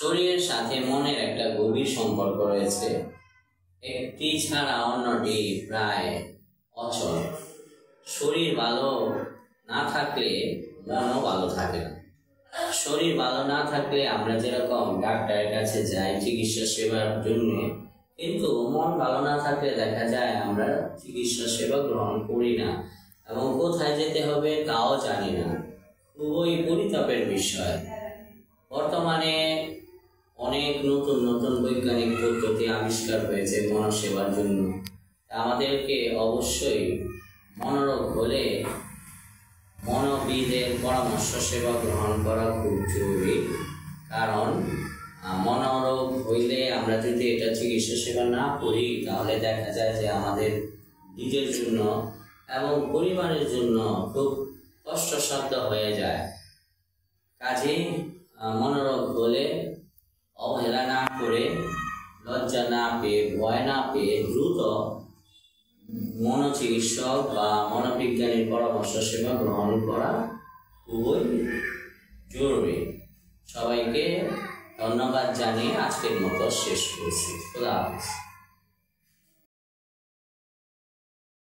শরীরের সাথে মনের একটা গভীর সম্পর্ক রয়েছে। একটি ছাড়া অন্যটি প্রায় অচল। শরীর ভালো না থাকলে মনও ভালো থাকে না। শরীর ভালো না থাকলে আমরা যেরকম ডাক্তারের কাছে যাই চিকিৎসা সেবার জন্য, কিন্তু মন ভালো না থাকলে দেখা যায় আমরা চিকিৎসা সেবা গ্রহণ করি না এবং কোথায় যেতে হবে তাও জানি না। খুবই পরিতাপের বিষয়। বর্তমানে অনেক নতুন নতুন বৈজ্ঞানিক পদ্ধতি আবিষ্কার হয়েছে মনসেবার জন্য। আমাদেরকে অবশ্যই মনোরোগ হলে মনোবিদের পরামর্শ সেবা গ্রহণ করা খুব জরুরি। কারণ মনোরোগ হইলে আমরা যদি এটা চিকিৎসা সেবা না করি তাহলে দেখা যায় যে আমাদের নিজের জন্য এবং পরিবারের জন্য খুব কষ্টসাধ্য হয়ে যায়। কাজেই মনোরোগ হলে অবহেলা না করে, লজ্জা না পেয়ে, ভয় না পেয়ে দ্রুত মনোচিকিৎসক বা মনোবিজ্ঞানীর পরামর্শ সেবা গ্রহণ করা খুবই জরুরি। সবাইকে ধন্যবাদ জানিয়ে আজকের মতো শেষ করছি। খোদা হাফেজ।